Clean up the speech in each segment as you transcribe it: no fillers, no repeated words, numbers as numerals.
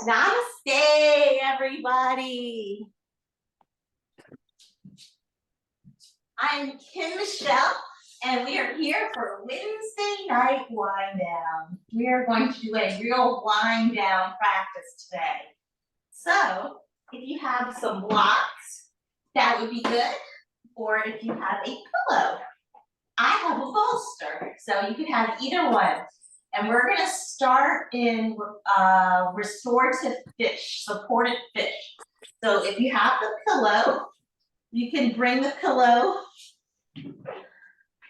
Namaste, everybody. I'm Kim Michelle, and we are here for Wednesday night wind down. We are going to do a real wind down practice today. So, if you have some blocks, that would be good. Or if you have a pillow, I have a bolster, so you can have either one. And we're gonna start in restorative fish, supported fish. So if you have the pillow, you can bring the pillow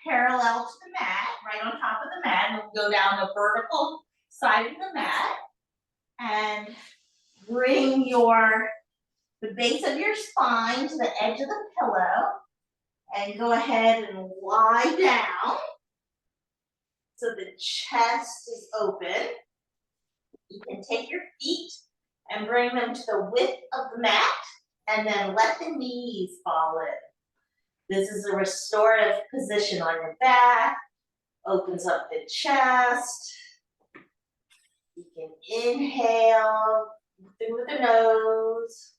parallel to the mat, right on top of the mat, and we'll go down the vertical side of the mat, and bring the base of your spine to the edge of the pillow, and go ahead and lie down. So the chest is open. You can take your feet and bring them to the width of the mat, and then let the knees fall in. This is a restorative position on your back, opens up the chest. You can inhale through the nose,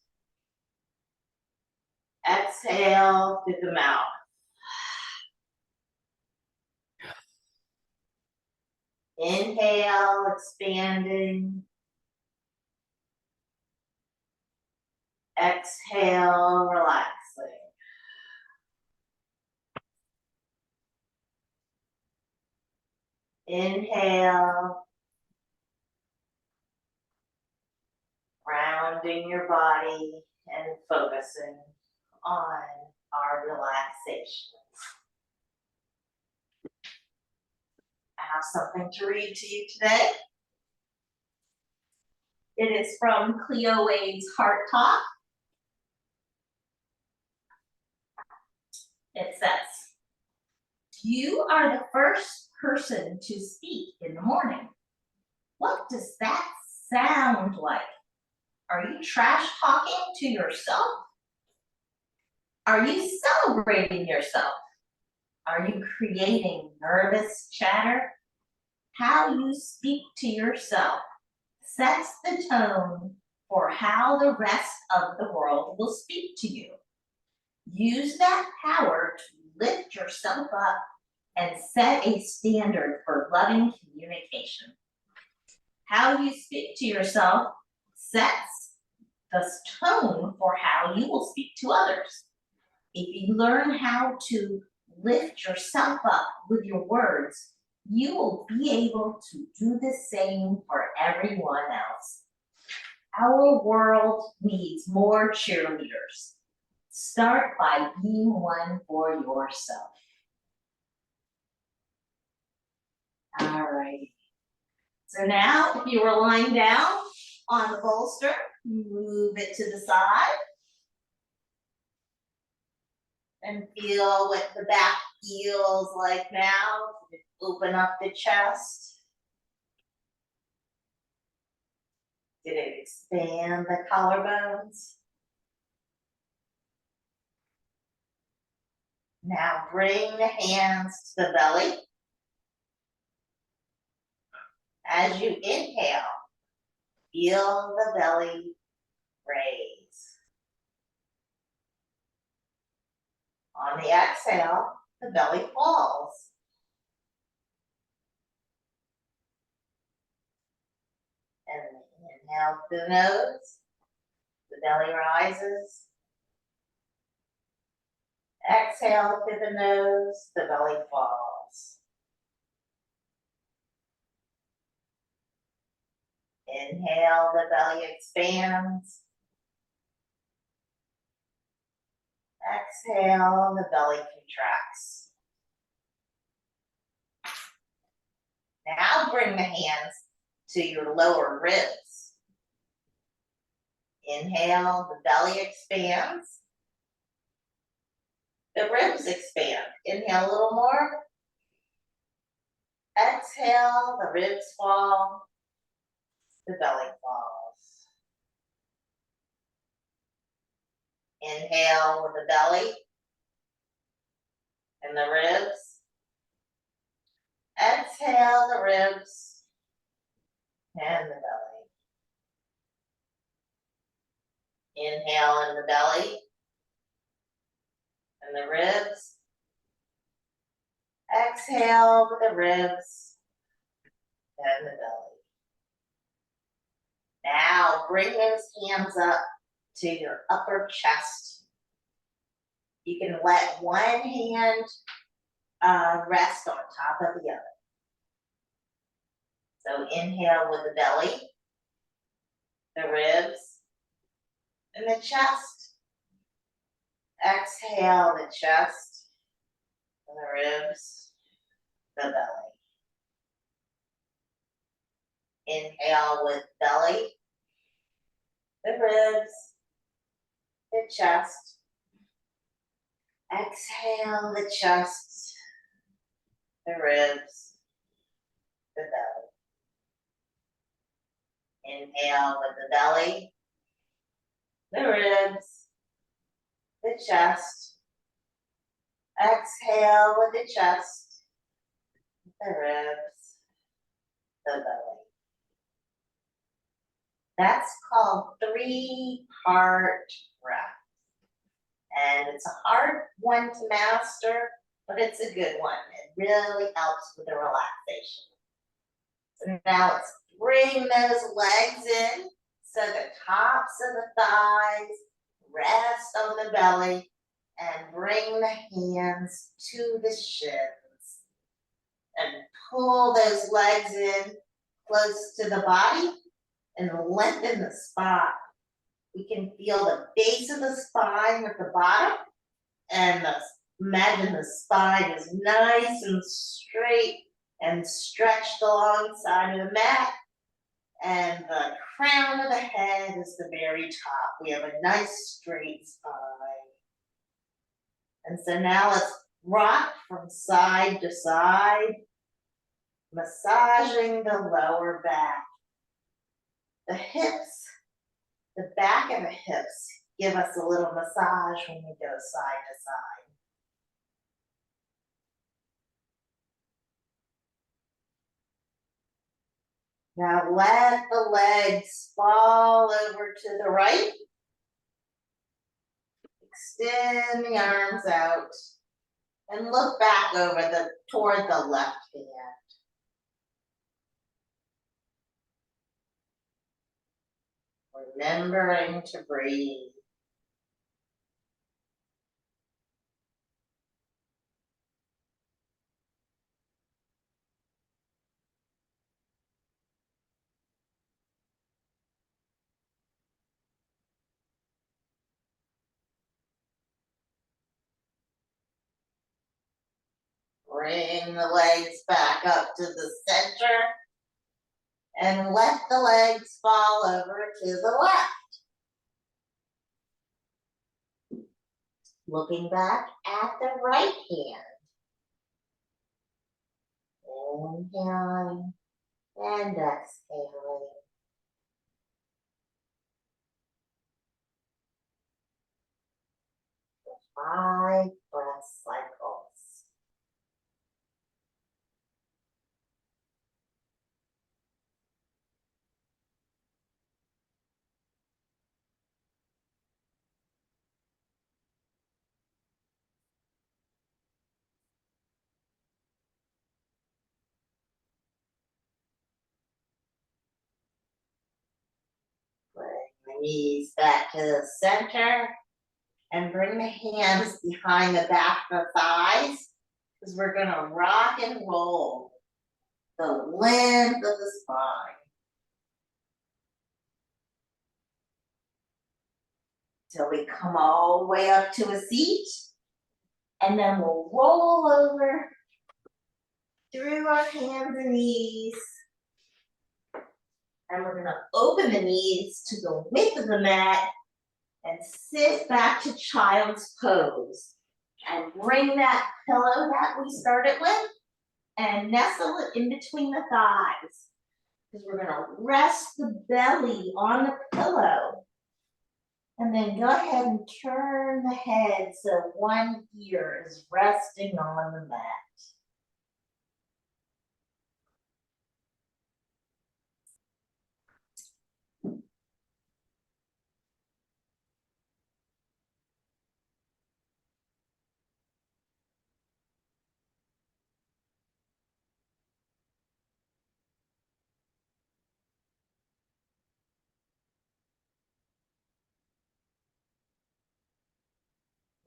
exhale through the mouth. Inhale, expanding. Exhale, relaxing. Inhale, grounding your body and focusing on our relaxation. I have something to read to you today. It is from Cleo Wade's Heart Talk. It says, "You are the first person to speak in the morning. What does that sound like? Are you trash talking to yourself? Are you celebrating yourself? Are you creating nervous chatter? How you speak to yourself sets the tone for how the rest of the world will speak to you. Use that power to lift yourself up and set a standard for loving communication. How you speak to yourself sets the tone for how you will speak to others. If you learn how to lift yourself up with your words, you will be able to do the same for everyone else. Our world needs more cheerleaders. Start by being one for yourself." All right. So now, if you were lying down on the bolster, move it to the side. And feel what the back feels like now. Open up the chest. Did it expand the collarbones? Now bring the hands to the belly. As you inhale, feel the belly raise. On the exhale, the belly falls. And inhale through the nose, the belly rises. Exhale through the nose, the belly falls. Inhale, the belly expands. Exhale, the belly contracts. Now bring the hands to your lower ribs. Inhale, the belly expands. The ribs expand. Inhale a little more. Exhale, the ribs fall. The belly falls. Inhale with the belly and the ribs. Exhale the ribs and the belly. Inhale in the belly and the ribs. Exhale with the ribs and the belly. Now bring those hands up to your upper chest. You can let one hand rest on top of the other. So inhale with the belly, the ribs, and the chest. Exhale the chest, and the ribs, the belly. Inhale with belly, the ribs, the chest. Exhale the chest, the ribs, the belly. Inhale with the belly, the ribs, the chest. Exhale with the chest, the ribs, the belly. That's called 3-part breath. And it's a hard one to master, but it's a good one. It really helps with the relaxation. So now let's bring those legs in so the tops of the thighs rest on the belly, and bring the hands to the shins. And pull those legs in close to the body and lengthen the spine. We can feel the base of the spine at the bottom, and imagine the spine is nice and straight and stretched alongside of the mat, and the crown of the head is the very top. We have a nice straight spine. And so now let's rock from side to side, massaging the lower back. The hips, the back of the hips give us a little massage when we go side to side. Now let the legs fall over to the right. Extend the arms out and look back toward the left hand. Remembering to breathe. Bring the legs back up to the center and let the legs fall over to the left. Looking back at the right hand. Inhaling and exhaling. For 5 breath cycles. Bring the knees back to the center and bring the hands behind the back of the thighs, because we're going to rock and roll the length of the spine. Till we come all the way up to a seat, and then we'll roll over through our hands and knees. And we're gonna open the knees to the width of the mat and sit back to child's pose. And bring that pillow that we started with and nestle it in between the thighs. Because we're gonna rest the belly on the pillow. And then go ahead and turn the head so one ear is resting on the mat.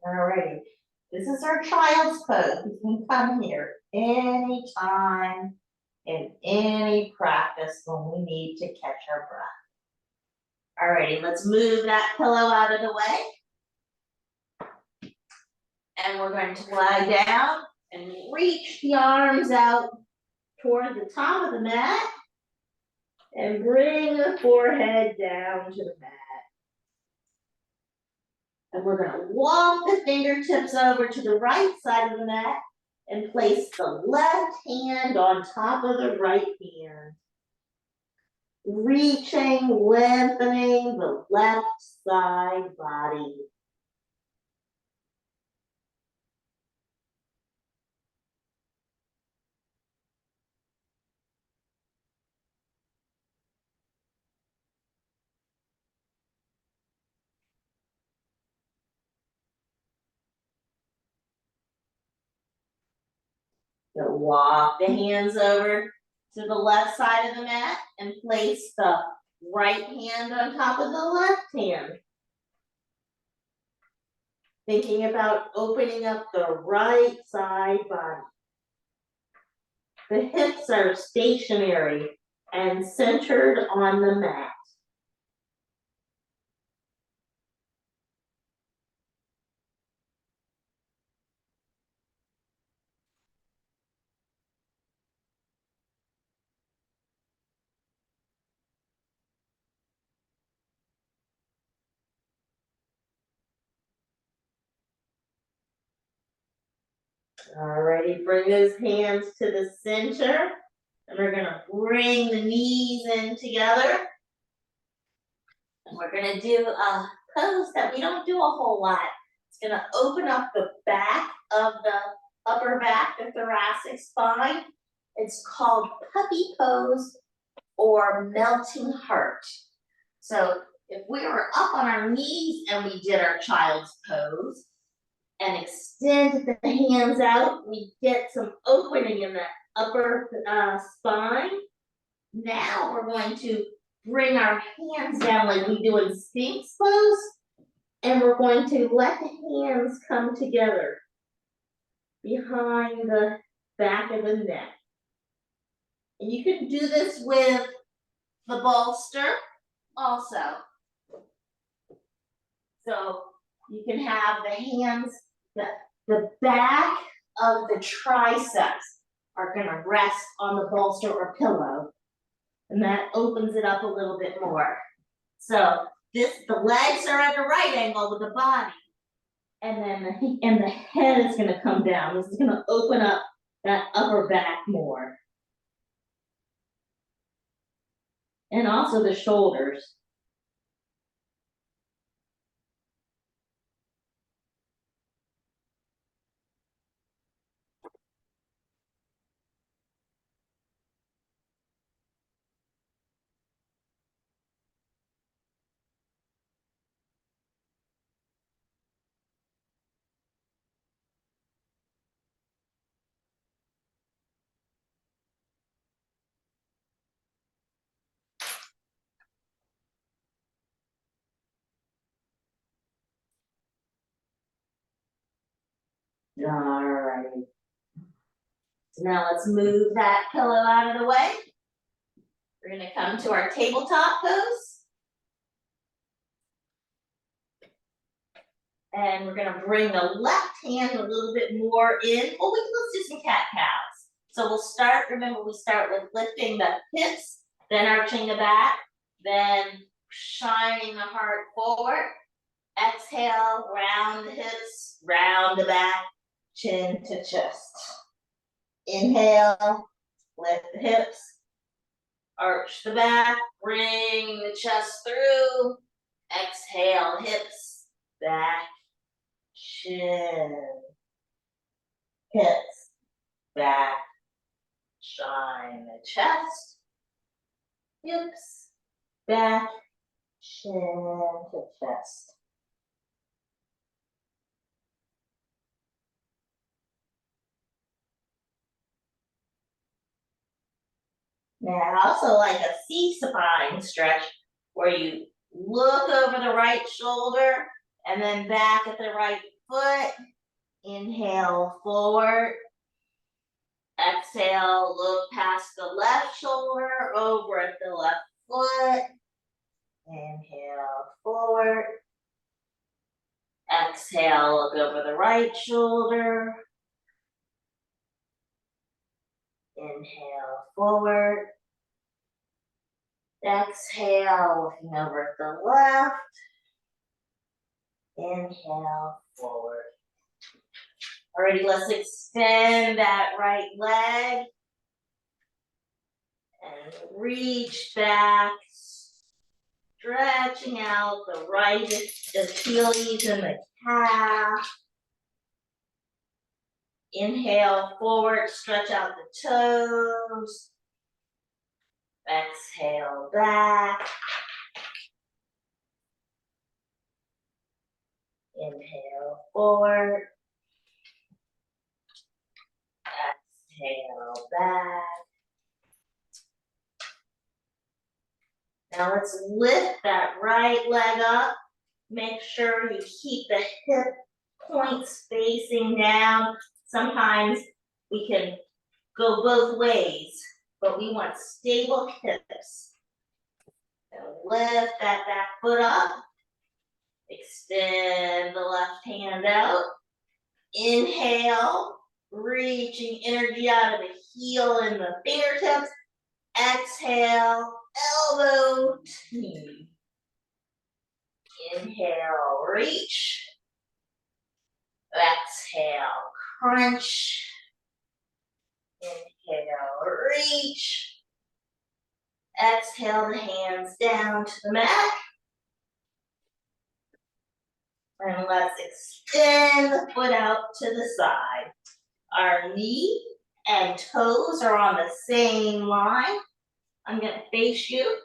Alrighty, this is our child's pose. You can come here anytime in any practice when we need to catch our breath. Alrighty, let's move that pillow out of the way. And we're going to lie down and reach the arms out toward the top of the mat and bring the forehead down to the mat. And we're gonna walk the fingertips over to the right side of the mat and place the left hand on top of the right hand. Reaching, lengthening the left side body. So walk the hands over to the left side of the mat and place the right hand on top of the left hand. Thinking about opening up the right side body. The hips are stationary and centered on the mat. Alrighty, bring those hands to the center. And we're gonna bring the knees in together. And we're gonna do a pose that we don't do a whole lot. It's gonna open up the back of the upper back, the thoracic spine. It's called puppy pose or melting heart. So if we were up on our knees and we did our child's pose and extend the hands out, we get some opening in the upper spine. Now we're going to bring our hands down like we do in Sphinx pose, and we're going to let the hands come together behind the back of the neck. And you can do this with the bolster also. So you can have the hands, the back of the triceps are gonna rest on the bolster or pillow. And that opens it up a little bit more. So the legs are at a right angle with the body. And then the head is gonna come down. This is gonna open up that upper back more. And also the shoulders. All right. So now let's move that pillow out of the way. We're gonna come to our tabletop pose. And we're gonna bring the left hand a little bit more in. Let's do some cat-cows. So we'll start, remember we start with lifting the hips, then arching the back, then shining the heart forward. Exhale, round the hips, round the back, chin to chest. Inhale, lift the hips, arch the back, bring the chest through. Exhale, hips, back, chin, hips, back, shine the chest, hips, back, chin to chest. Now I also like a C-spine stretch where you look over the right shoulder and then back at the right foot. Inhale, forward. Exhale, look past the left shoulder, over at the left foot. Inhale, forward. Exhale, look over the right shoulder. Inhale, forward. Exhale, looking over at the left. Inhale, forward. Alrighty, let's extend that right leg. And reach back, stretching out the right Achilles and the calf. Inhale, forward, stretch out the toes. Exhale, back. Inhale, forward. Exhale, back. Now let's lift that right leg up. Make sure you keep the hip points facing down. Sometimes we can go both ways, but we want stable hips. So lift that back foot up. Extend the left hand out. Inhale, reaching energy out of the heel and the fingertips. Exhale, elbow to knee. Inhale, reach. Exhale, crunch. Inhale, reach. Exhale the hands down to the mat. And let's extend the foot out to the side. Our knee and toes are on the same line. I'm going to face you.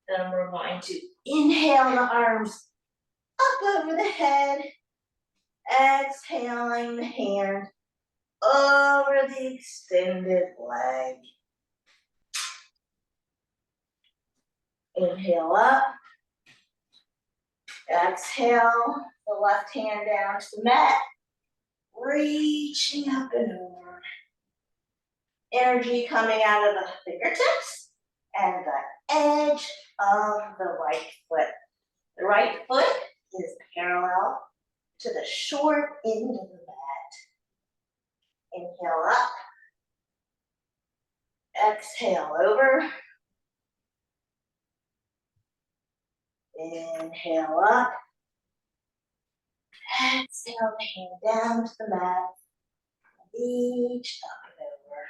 Then we're going to inhale the arms up over the head. Exhaling the hand over the extended leg. Inhale up. Exhale the left hand down to the mat. Reaching up and over. Energy coming out of the fingertips and the edge of the right foot. The right foot is parallel to the short end of the mat. Inhale up. Exhale over. Inhale up. Exhale the hand down to the mat. Reach up and over.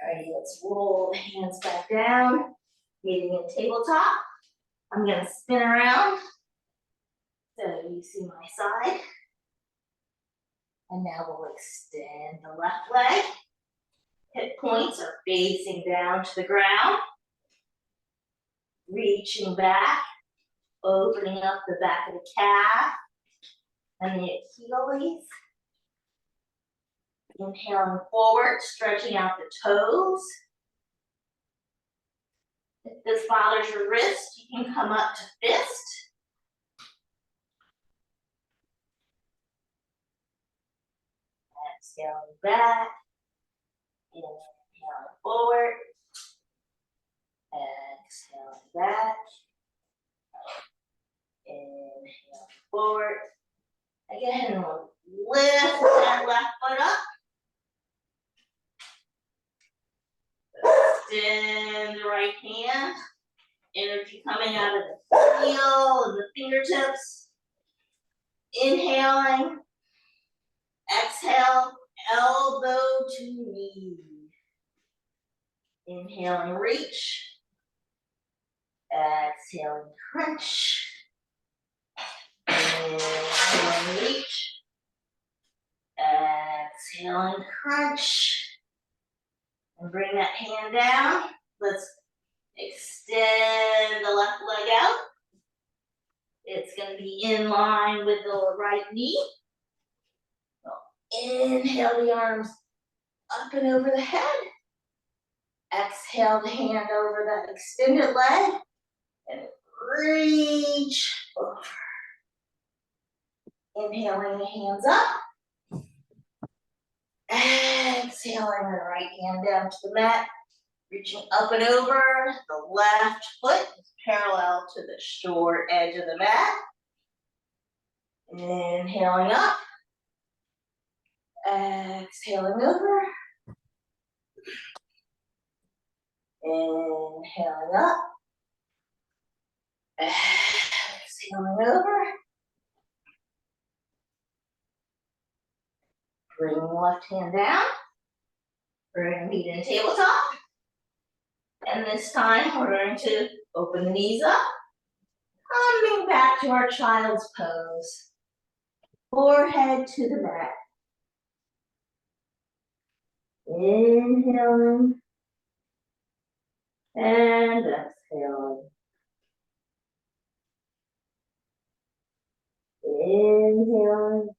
Alrighty, let's roll the hands back down. Meeting in tabletop. I'm going to spin around so you see my side. And now we'll extend the left leg. Hip points are facing down to the ground. Reaching back, opening up the back of the calf and the Achilles. Inhaling forward, stretching out the toes. If this bothers your wrist, you can come up to fist. Exhaling back. Inhaling forward. Exhaling back. Inhale forward. Again, lift that left foot up. Extend the right hand. Energy coming out of the heel and the fingertips. Inhaling. Exhale, elbow to knee. Inhaling, reach. Exhaling, crunch. Inhaling, reach. Exhaling, crunch. And bring that hand down. Let's extend the left leg out. It's going to be in line with the right knee. So inhale the arms up and over the head. Exhale the hand over that extended leg. And reach over. Inhaling the hands up. Exhaling the right hand down to the mat. Reaching up and over. The left foot is parallel to the short edge of the mat. Inhaling up. Exhaling over. Inhaling up. Exhaling over. Bring the left hand down. We're going to meet in tabletop. And this time we're going to open the knees up. Coming back to our child's pose. Forehead to the mat. Inhaling. And exhaling. Inhaling.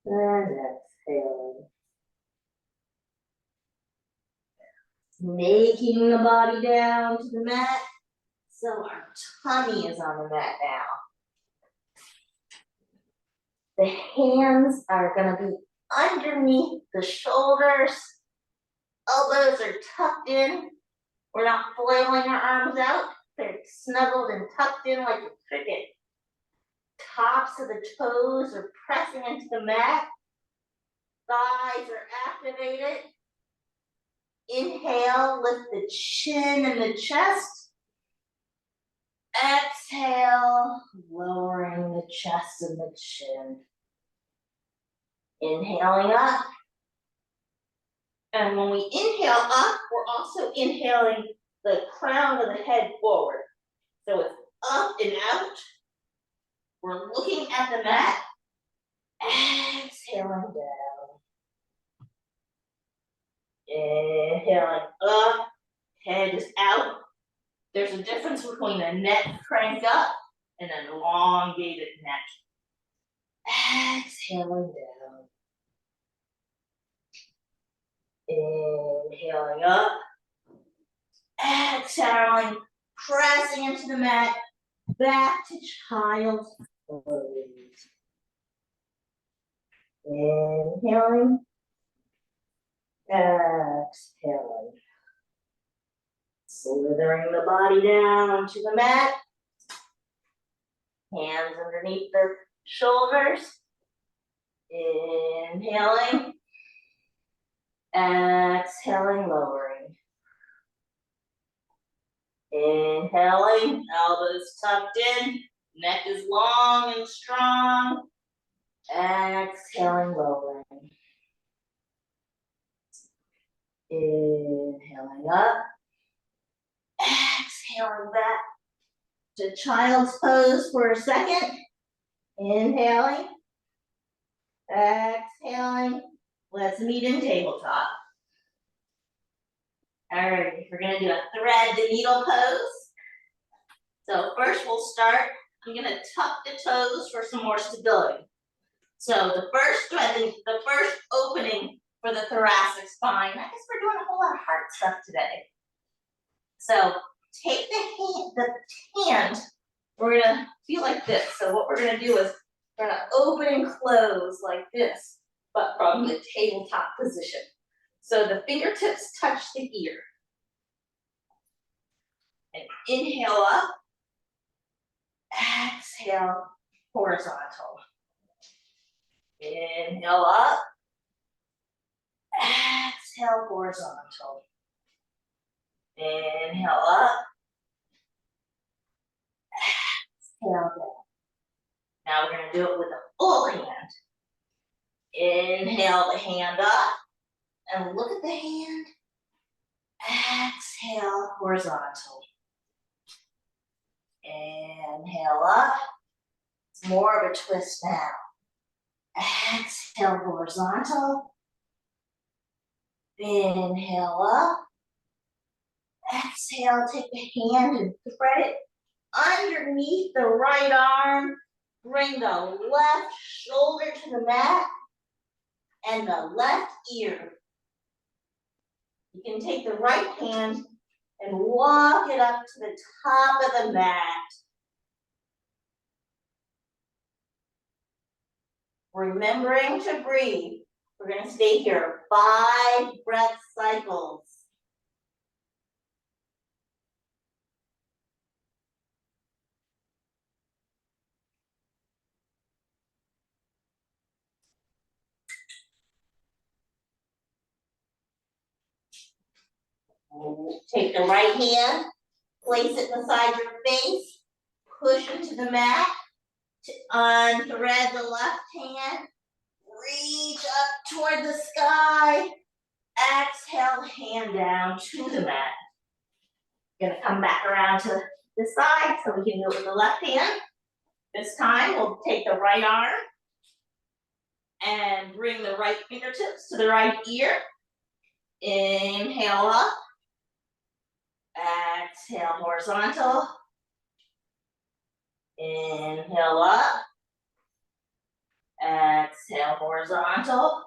And exhaling. Making the body down to the mat. So our tummy is on the mat now. The hands are going to be underneath the shoulders. Elbows are tucked in. We're not flailing our arms out. They're snuggled and tucked in like a cricket. Tops of the toes are pressing into the mat. Thighs are activated. Inhale, lift the chin and the chest. Exhale, lowering the chest and the chin. Inhaling up. And when we inhale up, we're also inhaling the crown of the head forward. So it's up and out. We're looking at the mat. Exhaling down. Inhaling up. Head is out. There's a difference between a neck crank up and an elongated neck. Exhaling down. Inhaling up. Exhaling, pressing into the mat. Back to child's pose. Inhaling. Exhaling. Slithering the body down to the mat. Hands underneath the shoulders. Inhaling. Exhaling, lowering. Inhaling, elbows tucked in. Neck is long and strong. Exhaling, lowering. Inhaling up. Exhaling back to child's pose for a second. Inhaling. Exhaling. Let's meet in tabletop. All right, we're gonna do a thread the needle pose. So first we'll start, I'm gonna tuck the toes for some more stability. So the first thread, the first opening for the thoracic spine, I guess we're doing a whole lot of heart stuff today. So take the hand, we're gonna feel like this. So what we're gonna do is we're gonna open and close like this, but from the tabletop position. So the fingertips touch the ear. And inhale up. Exhale, horizontal. Inhale up. Exhale, horizontal. Inhale up. Exhale down. Now we're going to do it with a full hand. Inhale the hand up. And look at the hand. Exhale, horizontal. Inhale up. It's more of a twist now. Exhale, horizontal. Inhale up. Exhale, take the hand and thread it underneath the right arm. Bring the left shoulder to the mat and the left ear. You can take the right hand and walk it up to the top of the mat. Remembering to breathe. We're gonna stay here 5 breath cycles. Take the right hand, place it beside your face, push into the mat, unthread the left hand, reach up toward the sky, exhale, hand down to the mat. Gonna come back around to this side so we can do it with the left hand. This time we'll take the right arm and bring the right fingertips to the right ear. Inhale up. Exhale, horizontal. Inhale up. Exhale, horizontal.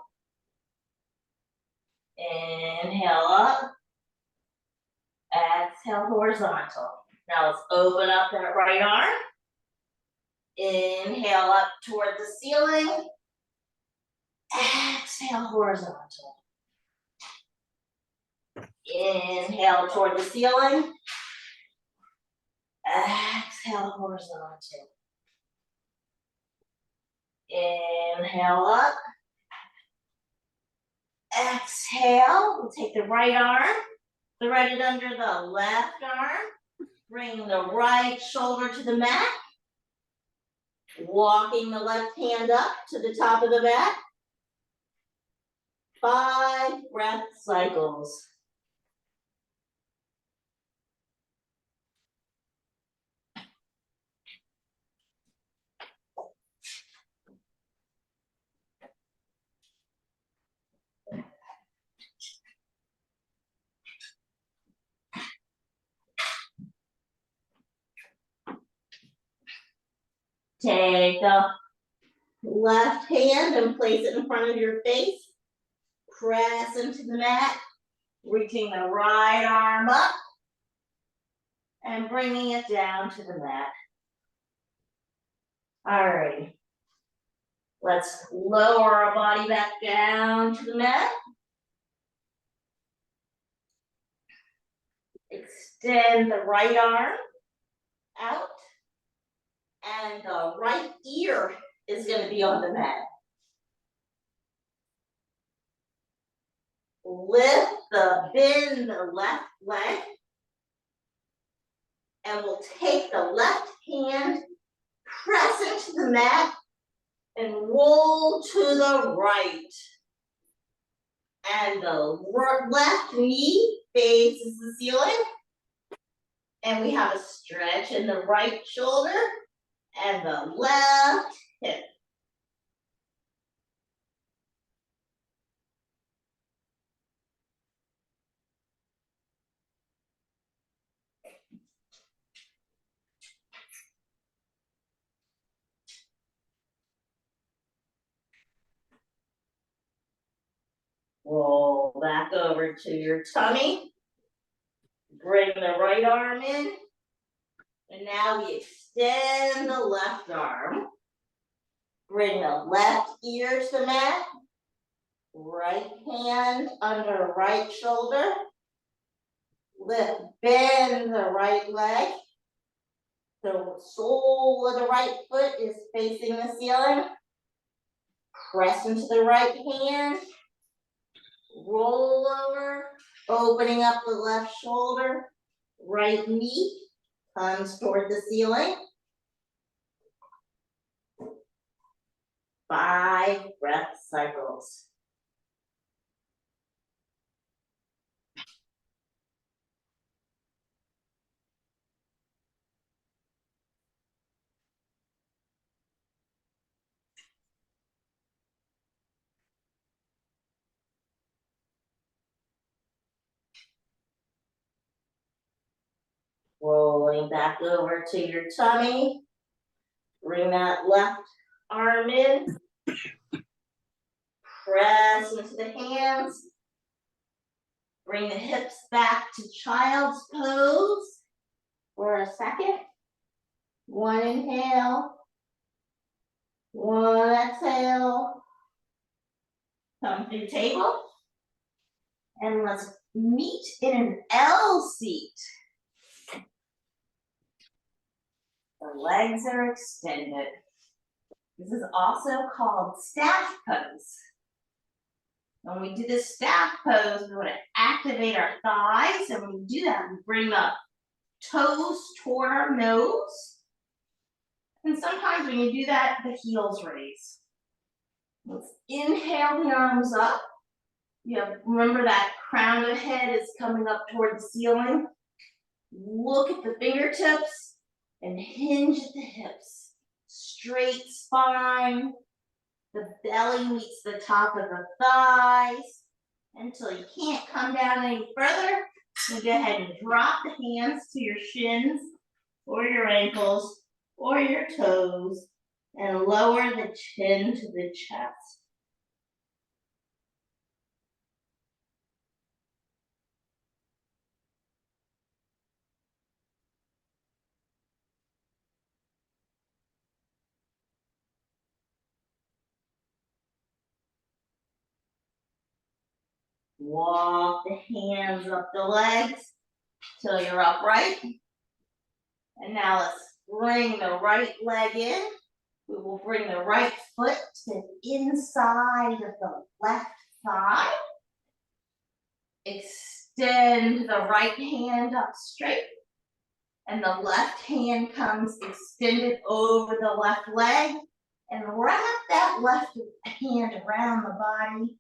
Inhale up. Exhale, horizontal. Now let's open up that right arm. Inhale up toward the ceiling. Exhale, horizontal. Inhale toward the ceiling. Exhale, horizontal. Inhale up. Exhale. We'll take the right arm, thread it under the left arm. Bring the right shoulder to the mat. Walking the left hand up to the top of the mat. 5 breath cycles. Take the left hand and place it in front of your face. Press into the mat, reaching the right arm up and bringing it down to the mat. All right. Let's lower our body back down to the mat. Extend the right arm out, and the right ear is going to be on the mat. Bend the left leg, and we'll take the left hand, press into the mat, and roll to the right. And the left knee faces the ceiling. And we have a stretch in the right shoulder and the left hip. Roll back over to your tummy. Bring the right arm in. And now we extend the left arm. Bring the left ear to the mat. Right hand under right shoulder. Bend the right leg. The sole of the right foot is facing the ceiling. Press into the right hand. Roll over, opening up the left shoulder. Right knee comes toward the ceiling. 5 breath cycles. Rolling back over to your tummy. Bring that left arm in. Press into the hands. Bring the hips back to child's pose for a second. 1 inhale. 1 exhale, come through table. And let's meet in an L seat. The legs are extended. This is also called staff pose. When we do this staff pose, we want to activate our thighs. And when we do that, we bring the toes toward our nose. And sometimes when you do that, the heels raise. Let's inhale the arms up. Remember that crown of the head is coming up toward the ceiling. Look at the fingertips and hinge at the hips. Straight spine. The belly meets the top of the thighs until you can't come down any further. You go ahead and drop the hands to your shins or your ankles or your toes and lower the chin to the chest. Walk the hands up the legs till you're upright. And now let's bring the right leg in. We will bring the right foot to the inside of the left thigh. Extend the right hand up straight. And the left hand comes extended over the left leg. And wrap that left hand around the body.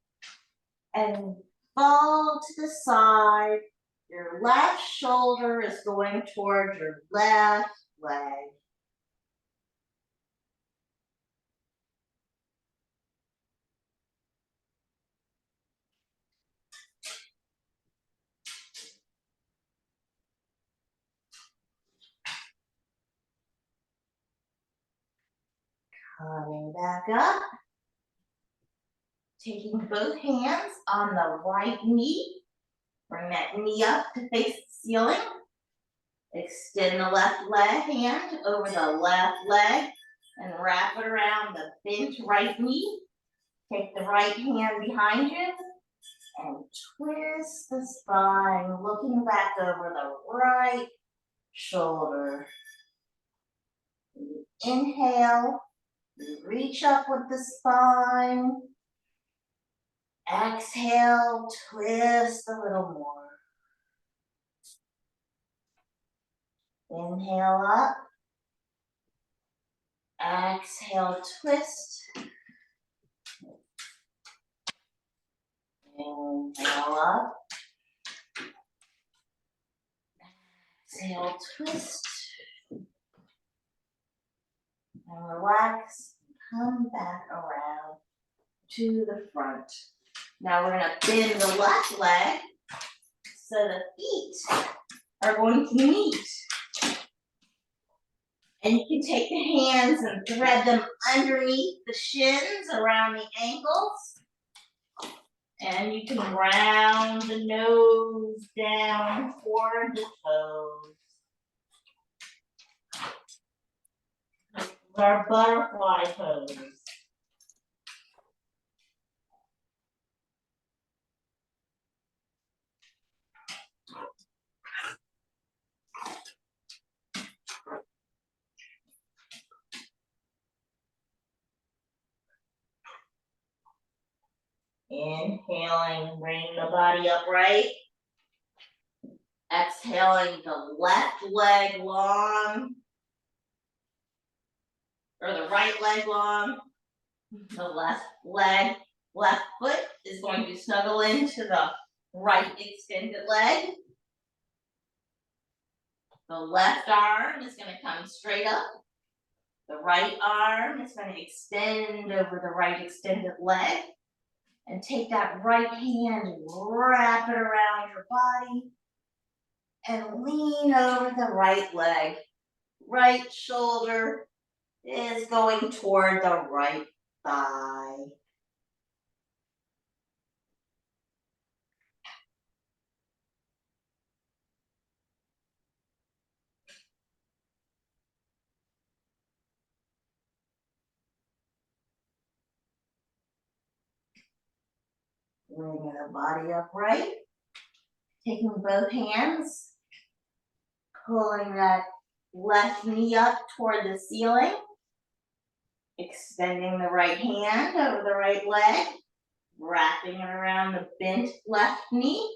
And fall to the side. Your left shoulder is going toward your left leg. Coming back up. Taking both hands on the right knee. Bring that knee up to face the ceiling. Extend the left leg hand over the left leg and wrap it around the bent right knee. Take the right hand behind you and twist the spine, looking back over the right shoulder. Inhale, reach up with the spine. Exhale, twist a little more. Inhale up. Exhale, twist. Inhale up. Exhale, twist. And relax. Come back around to the front. Now we're going to bend the left leg so the feet are going to meet. And you can take the hands and thread them underneath the shins, around the ankles. And you can round the nose down toward the toes. Our butterfly pose. Inhaling, bring the body upright. Exhaling, the left leg long. Or the right leg long. The left foot is going to snuggle into the right extended leg. The left arm is going to come straight up. The right arm is going to extend over the right extended leg. And take that right hand and wrap it around your body. And lean over the right leg. Right shoulder is going toward the right thigh. Bring the body upright. Taking both hands, pulling that left knee up toward the ceiling. Extending the right hand over the right leg. Wrapping it around the bent left knee.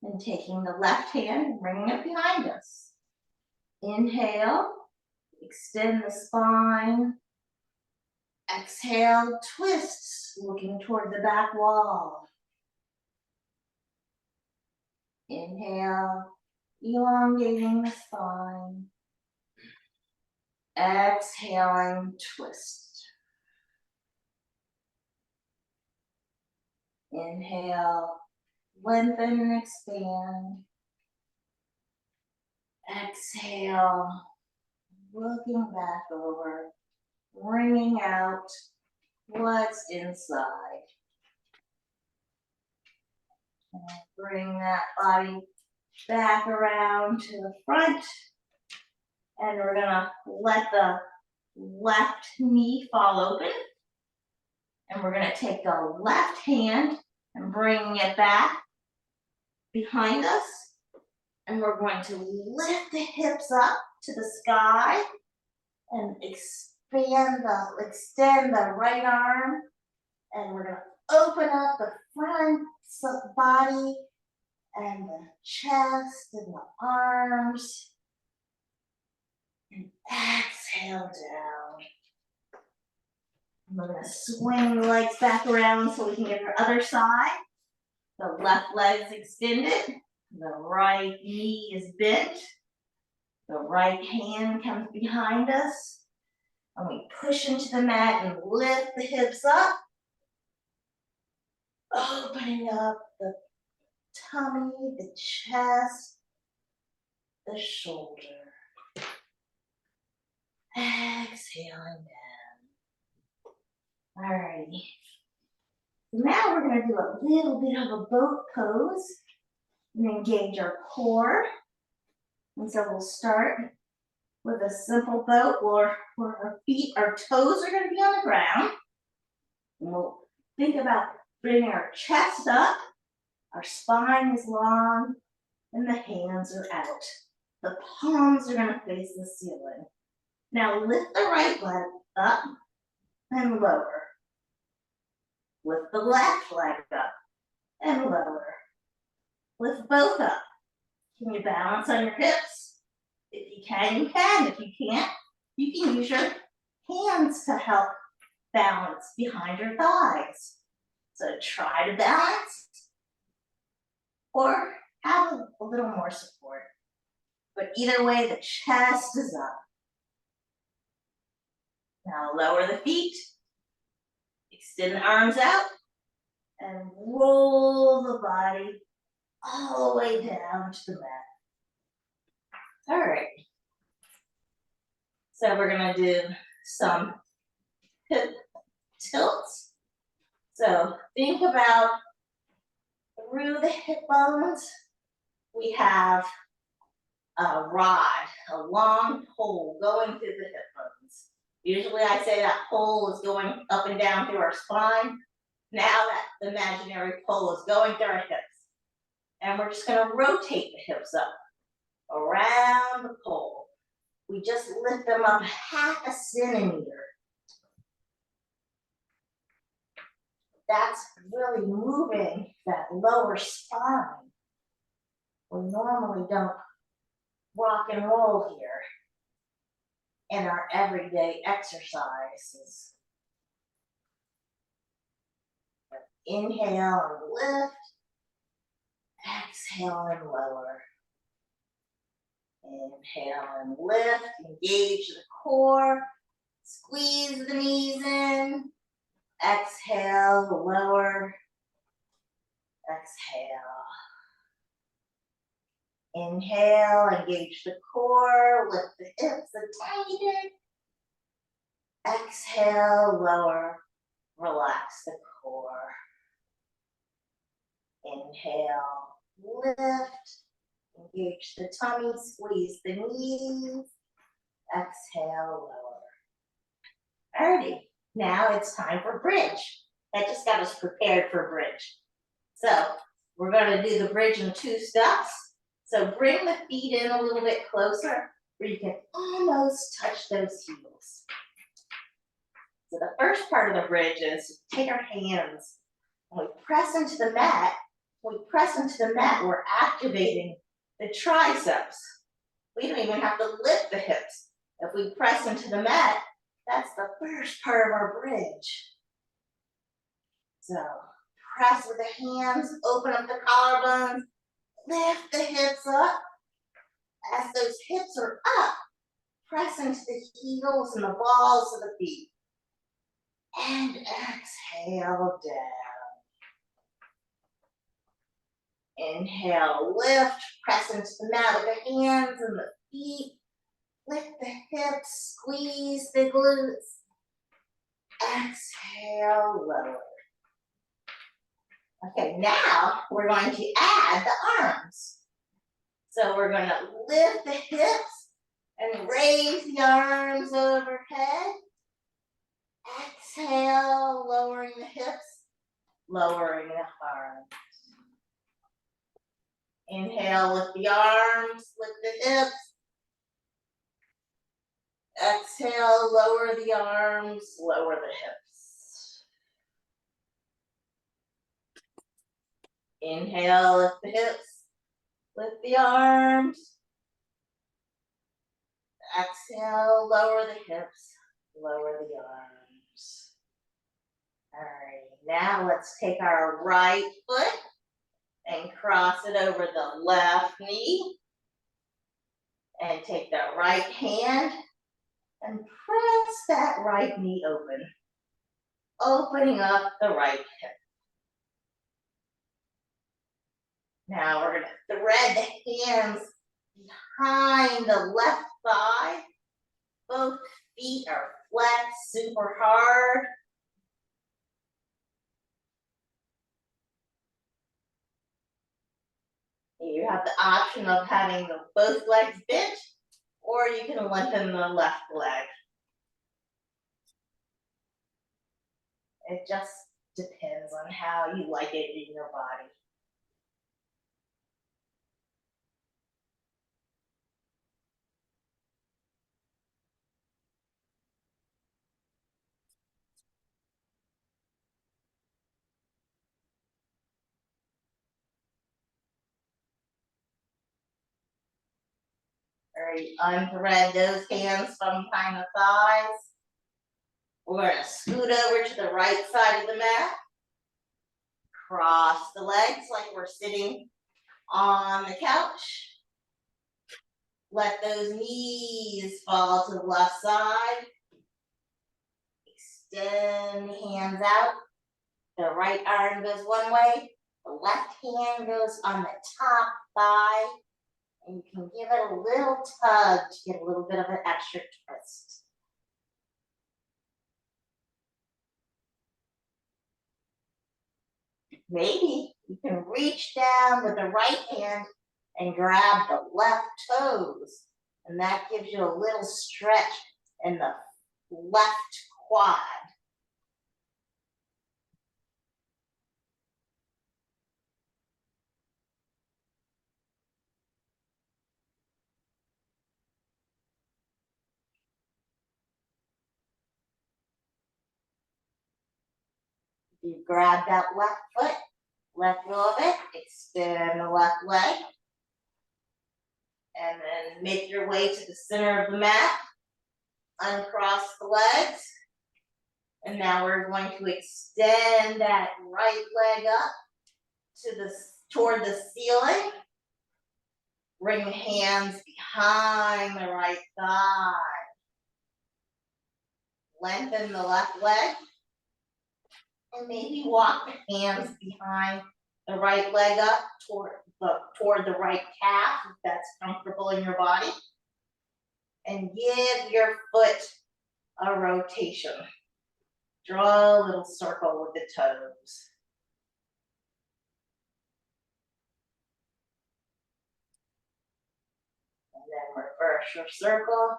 And taking the left hand and bringing it behind us. Inhale, extend the spine. Exhale, twist, looking toward the back wall. Inhale, elongating the spine. Exhaling, twist. Inhale, lengthen and expand. Exhale, looking back over, bringing out what's inside. And bring that body back around to the front. And we're gonna let the left knee fall open. And we're gonna take the left hand and bring it back behind us. And we're going to lift the hips up to the sky and extend the right arm. And we're gonna open up the front body and the chest and the arms. And exhale down. And we're gonna swing the legs back around so we can get our other side. The left leg's extended. The right knee is bent. The right hand comes behind us. And we push into the mat and lift the hips up. Opening up the tummy, the chest, the shoulder. Exhaling down. Alrighty. Now we're going to do a little bit of a boat pose and engage our core. And so we'll start with a simple boat where our feet, our toes are going to be on the ground. And we'll think about bringing our chest up, our spine is long, and the hands are out. The palms are going to face the ceiling. Now lift the right leg up and lower. Lift the left leg up and lower. Lift both up. Can you balance on your hips? If you can, you can. If you can't, you can use your hands to help balance behind your thighs. So try to balance or have a little more support. But either way, the chest is up. Now lower the feet, extend the arms out, and roll the body all the way down to the mat. All right. So we're gonna do some hip tilts. So think about through the hip bones, we have a rod, a long pole going through the hip bones. Usually I say that pole is going up and down through our spine. Now that imaginary pole is going through our hips. And we're just gonna rotate the hips up around the pole. We just lift them up 1/2 centimeter. That's really moving that lower spine. We normally don't rock and roll here in our everyday exercises. Inhale and lift. Exhale and lower. Inhale and lift. Engage the core. Squeeze the knees in. Exhale, lower. Exhale. Inhale, engage the core, lift the hips a tiny bit. Exhale, lower, relax the core. Inhale, lift, engage the tummy, squeeze the knees. Exhale, lower. Alrighty, now it's time for bridge. That just got us prepared for bridge. So we're gonna do the bridge in 2 steps. So bring the feet in a little bit closer where you can almost touch those heels. So the first part of the bridge is to take our hands and we press into the mat. When we press into the mat, we're activating the triceps. We don't even have to lift the hips. If we press into the mat, that's the first part of our bridge. So press with the hands, open up the collarbones, lift the hips up. As those hips are up, press into the heels and the balls of the feet. And exhale down. Inhale, lift, press into the mat with the hands and the feet. Lift the hips, squeeze the glutes. Exhale, lower. Okay, now we're going to add the arms. So we're going to lift the hips and raise the arms overhead. Exhale, lowering the hips, lowering the arms. Inhale, lift the arms, lift the hips. Exhale, lower the arms, lower the hips. Inhale, lift the hips, lift the arms. Exhale, lower the hips, lower the arms. All right, now let's take our right foot and cross it over the left knee. And take the right hand and press that right knee open, opening up the right hip. Now we're going to thread the hands behind the left thigh. Both feet are flexed super hard. You have the option of having both legs bent, or you can lengthen the left leg. It just depends on how you like it in your body. All right, unthread those hands from behind the thighs. We're going to scoot over to the right side of the mat. Cross the legs like we're sitting on the couch. Let those knees fall to the left side. Extend the hands out. The right arm goes one way. The left hand goes on the top thigh. And you can give it a little tug to get a little bit of an extra twist. Maybe you can reach down with the right hand and grab the left toes. And that gives you a little stretch in the left quad. You grab that left foot, let go of it, extend the left leg, and then make your way to the center of the mat. Uncross the legs. And now we're going to extend that right leg up to toward the ceiling. Bring the hands behind the right thigh. Lengthen the left leg. And maybe walk the hands behind the right leg up toward the right calf, if that's comfortable in your body. And give your foot a rotation. Draw a little circle with the toes. And then reverse your circle.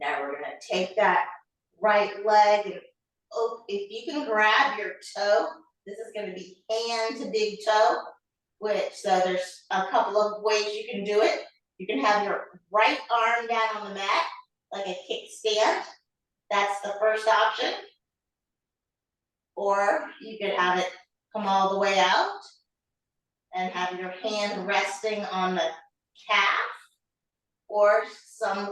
Now we're going to take that right leg and if you can grab your toe, this is going to be hand to big toe, which, so there's a couple of ways you can do it. You can have your right arm down on the mat, like a kickstand. That's the first option. Or you could have it come all the way out and have your hand resting on the calf, or some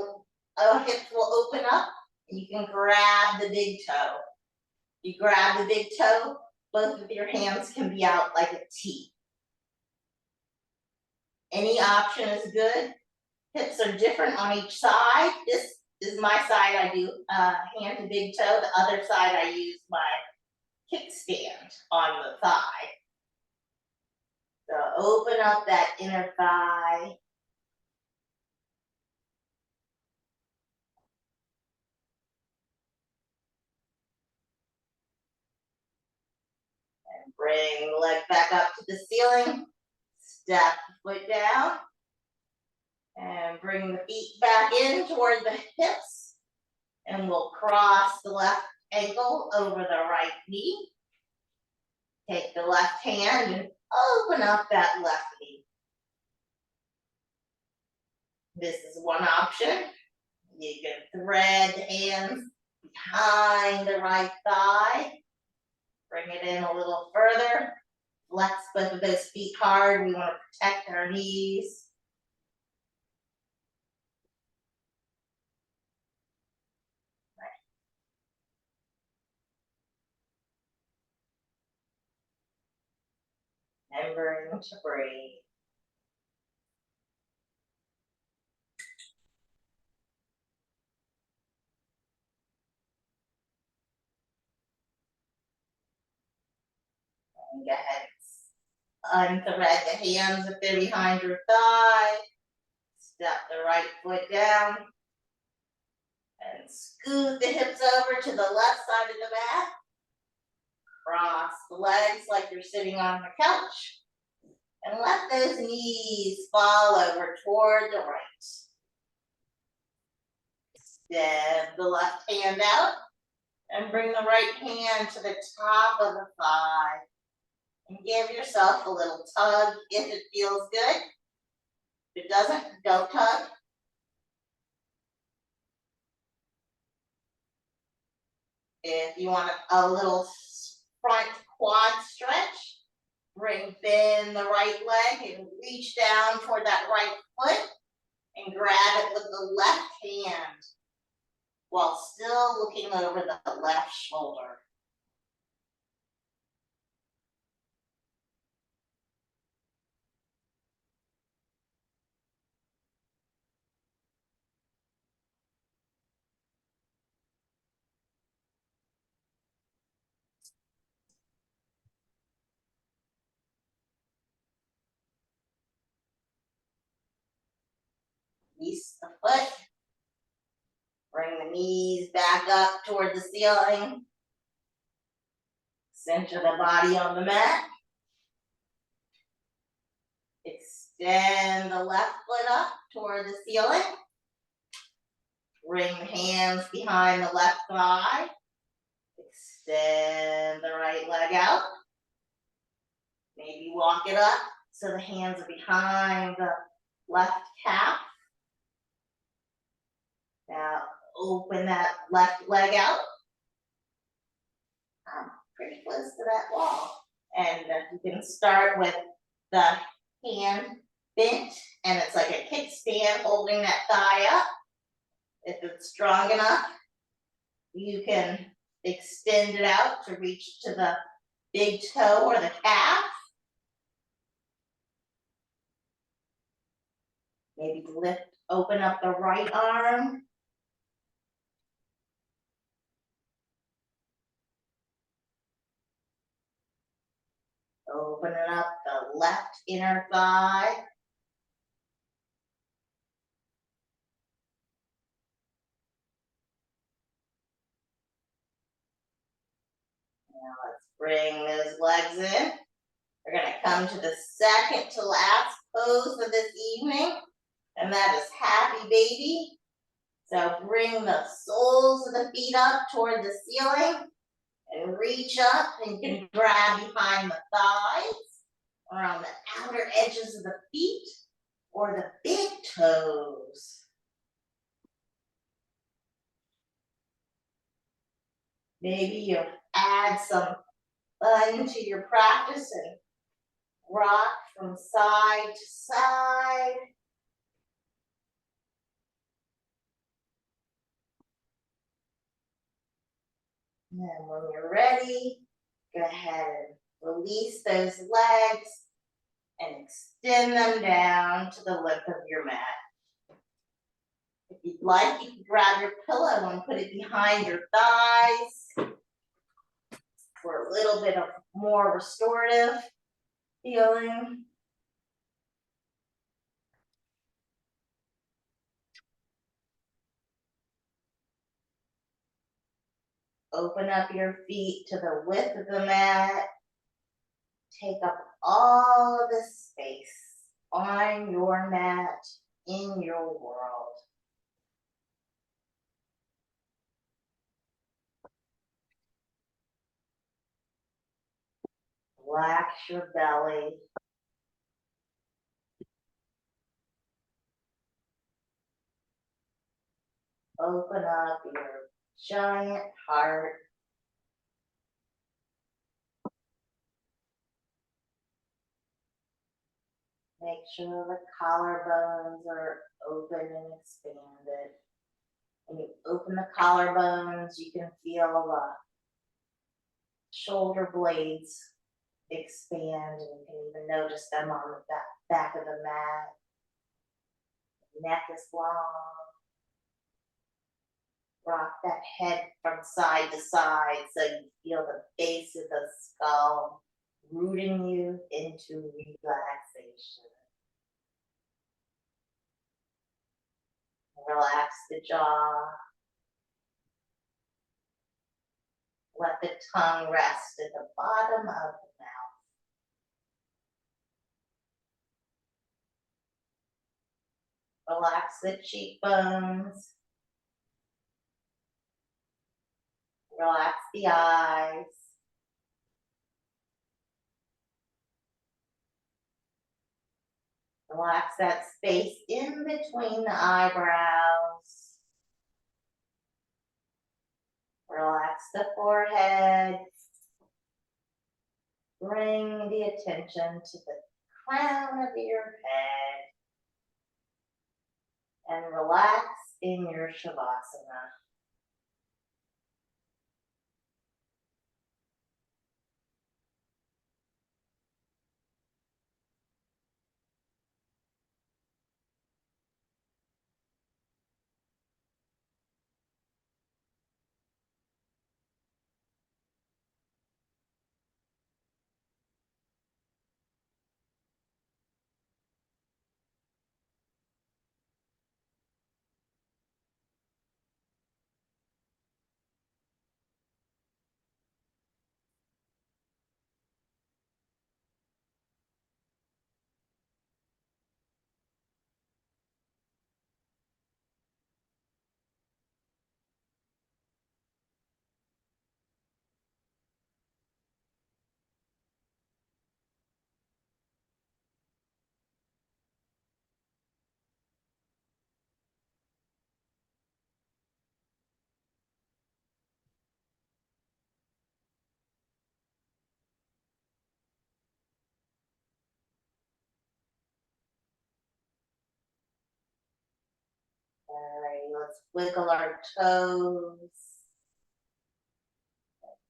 hips will open up and you can grab the big toe. You grab the big toe, both of your hands can be out like a T. Any option is good. Hips are different on each side. This is my side, I do hand to big toe. The other side I use my kickstand on the thigh. So open up that inner thigh. And bring the leg back up to the ceiling. Step the foot down. And bring the feet back in toward the hips. And we'll cross the left ankle over the right knee. Take the left hand and open up that left knee. This is one option. You can thread the hands behind the right thigh. Bring it in a little further. Flex both of those feet hard. We want to protect our knees. Remembering to breathe. And go ahead. Unthread the hands if they're behind your thigh. Step the right foot down. And scoot the hips over to the left side of the mat. Cross the legs like you're sitting on the couch. And let those knees fall over toward the right. Extend the left hand out. And bring the right hand to the top of the thigh. And give yourself a little tug if it feels good. If it doesn't, don't tug. If you want a little front quad stretch, bend the right leg and reach down toward that right foot and grab it with the left hand while still looking over the left shoulder. Release the foot. Bring the knees back up toward the ceiling. Center the body on the mat. Extend the left foot up toward the ceiling. Bring the hands behind the left thigh. Extend the right leg out. Maybe walk it up so the hands are behind the left calf. Now open that left leg out. Pretty close to that wall. And you can start with the hand bent, and it's like a kickstand holding that thigh up. If it's strong enough, you can extend it out to reach to the big toe or the calf. Maybe open up the right arm. Opening up the left inner thigh. Now let's bring those legs in. We're going to come to the second to last pose of this evening, and that is happy baby. So bring the soles of the feet up toward the ceiling. And reach up and you can grab behind the thighs or on the outer edges of the feet or the big toes. Maybe you add some fun to your practice and rock from side to side. And then when you're ready, go ahead and release those legs and extend them down to the length of your mat. If you'd like, you can grab your pillow and put it behind your thighs for a little bit of more restorative feeling. Open up your feet to the width of the mat. Take up all of the space on your mat, in your world. Relax your belly. Open up your giant heart. Make sure the collarbones are open and expanded. When you open the collarbones, you can feel the shoulder blades expand, and you can even notice them on the back of the mat. The neck is long. Rock that head from side to side so you feel the base of the skull rooting you into relaxation. Relax the jaw. Let the tongue rest at the bottom of the mouth. Relax the cheekbones. Relax the eyes. Relax that space in between the eyebrows. Relax the forehead. Bring the attention to the crown of your head. And relax in your Shavasana. All right, let's wiggle our toes.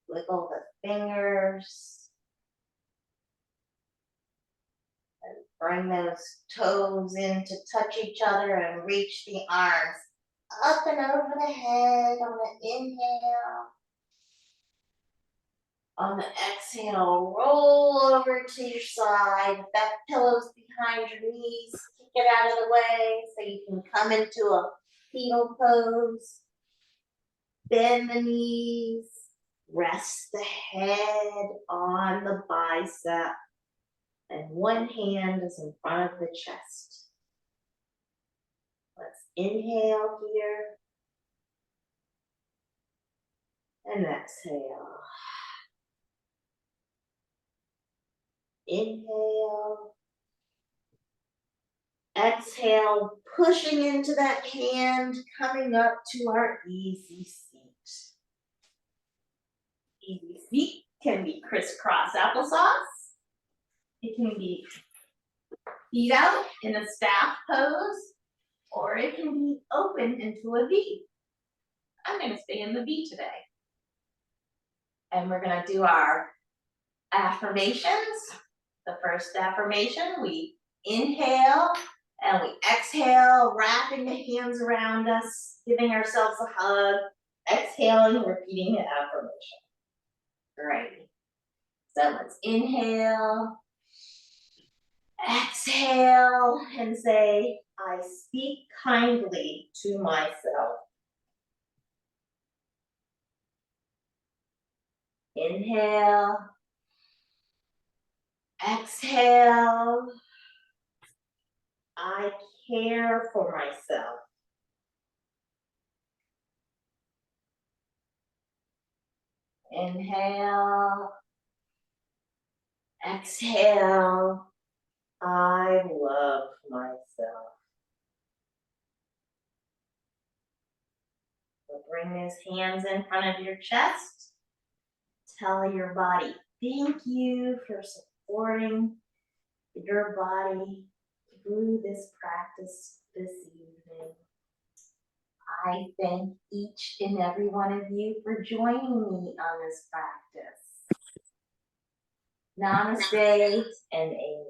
Wiggle the fingers. And bring those toes in to touch each other and reach the arms up and over the head on the inhale. On the exhale, roll over to your side. If that pillow's behind your knees, kick it out of the way so you can come into a fetal pose. Bend the knees. Rest the head on the bicep. And one hand is in front of the chest. Let's inhale here. And exhale. Inhale. Exhale, pushing into that hand, coming up to our easy seat. Easy seat can be crisscross applesauce. It can be feet out in a staff pose, or it can be open into a V. I'm going to stay in the V today. And we're going to do our affirmations. The first affirmation, we inhale and we exhale, wrapping the hands around us, giving ourselves a hug, exhaling, repeating the affirmation. Great. So let's inhale, exhale, and say, I speak kindly to myself. Inhale, exhale, I care for myself. Inhale, exhale, I love myself. So bring those hands in front of your chest. Tell your body, thank you for supporting your body through this practice this evening. I thank each and every one of you for joining me on this practice. Namaste and amen.